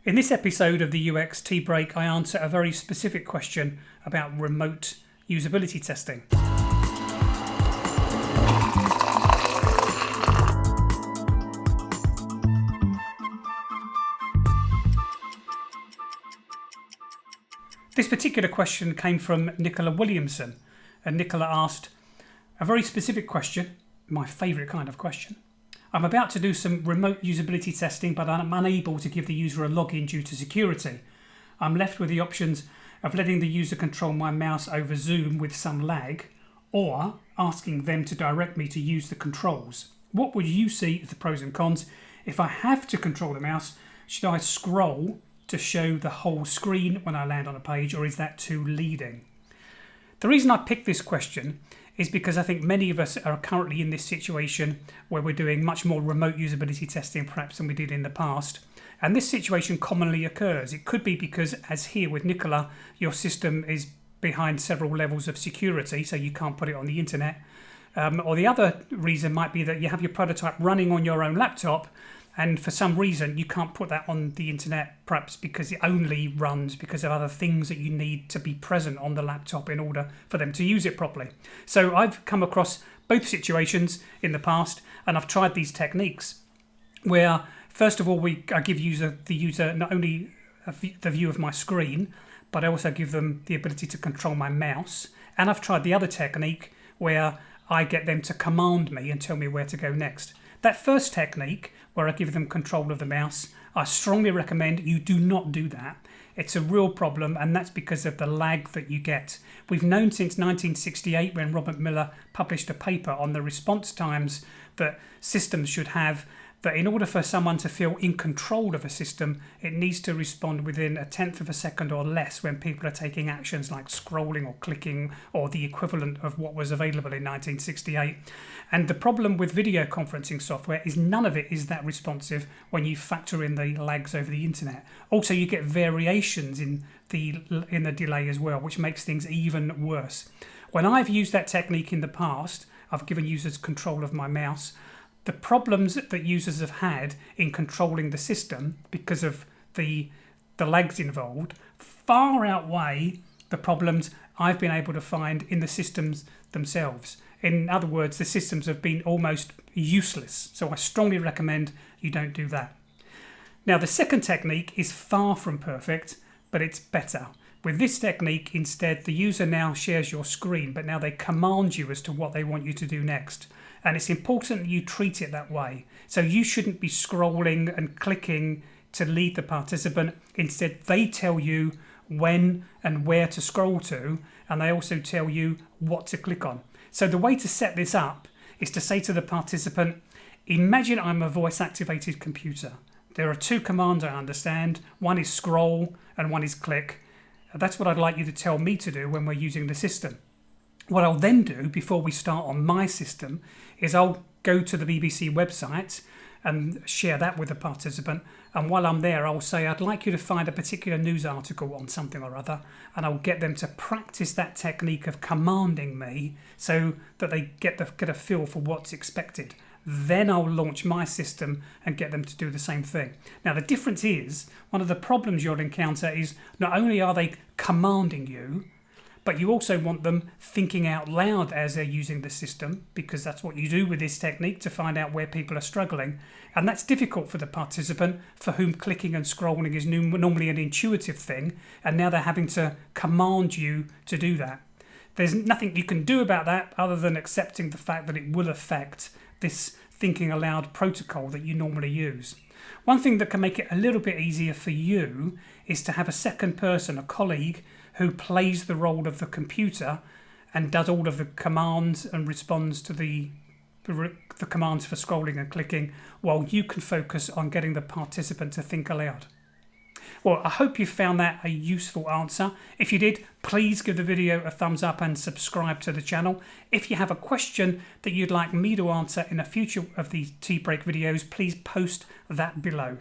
In this episode of the UX Tea Break, I answer a very specific question about remote usability testing. This particular question came from Nicola Williamson, and Nicola asked a very specific question, my favourite kind of question. I'm about to do some remote usability testing, but I'm unable to give the user a login due to security. I'm left with the options of letting the user control my mouse over Zoom with some lag, or asking them to direct me to use the controls. What would you see as the pros and cons? If I have to control the mouse, should I scroll to show the whole screen when I land on a page, or is that too leading? The reason I picked this question is because I think many of us are currently in this situation where we're doing much more remote usability testing perhaps than we did in the past. And this situation commonly occurs. It could be because, as here with Nicola, your system is behind several levels of security, so you can't put it on the internet. Or the other reason might be that you have your prototype running on your own laptop, and for some reason you can't put that on the internet, perhaps because it only runs because of other things that you need to be present on the laptop in order for them to use it properly. So I've come across both situations in the past, and I've tried these techniques where, first of all, I give the user not only the view of my screen, but I also give them the ability to control my mouse. And I've tried the other technique where I get them to command me and tell me where to go next. That first technique, where I give them control of the mouse, I strongly recommend you do not do that. It's a real problem, and that's because of the lag that you get. We've known since 1968, when Robert Miller published a paper on the response times that systems should have, that in order for someone to feel in control of a system, it needs to respond within 1/10 of a second or less when people are taking actions like scrolling or clicking, or the equivalent of what was available in 1968. And the problem with video conferencing software is none of it is that responsive when you factor in the lags over the internet. Also, you get variations in the delay as well, which makes things even worse. When I've used that technique in the past, I've given users control of my mouse. The problems that users have had in controlling the system because of the lags involved far outweigh the problems I've been able to find in the systems themselves. In other words, the systems have been almost useless. So I strongly recommend you don't do that. Now, the second technique is far from perfect, but it's better. With this technique, instead, the user now shares your screen, but now they command you as to what they want you to do next. And it's important that you treat it that way. So you shouldn't be scrolling and clicking to lead the participant. Instead, they tell you when and where to scroll to, and they also tell you what to click on. So the way to set this up is to say to the participant, imagine I'm a voice-activated computer. There are two commands I understand. One is scroll and one is click. That's what I'd like you to tell me to do when we're using the system. What I'll then do before we start on my system is I'll go to the BBC website and share that with the participant. And while I'm there, I'll say, I'd like you to find a particular news article on something or other. And I'll get them to practice that technique of commanding me so that they get a feel for what's expected. Then I'll launch my system and get them to do the same thing. Now, the difference is, one of the problems you'll encounter is not only are they commanding you, but you also want them thinking out loud as they're using the system, because that's what you do with this technique to find out where people are struggling. And that's difficult for the participant, for whom clicking and scrolling is normally an intuitive thing, and now they're having to command you to do that. There's nothing you can do about that other than accepting the fact that it will affect this thinking aloud protocol that you normally use. One thing that can make it a little bit easier for you is to have a second person, a colleague, who plays the role of the computer and does all of the commands and responds to the commands for scrolling and clicking, while you can focus on getting the participant to think aloud. Well, I hope you found that a useful answer. If you did, please give the video a thumbs up and subscribe to the channel. If you have a question that you'd like me to answer in a future of these tea break videos, please post that below.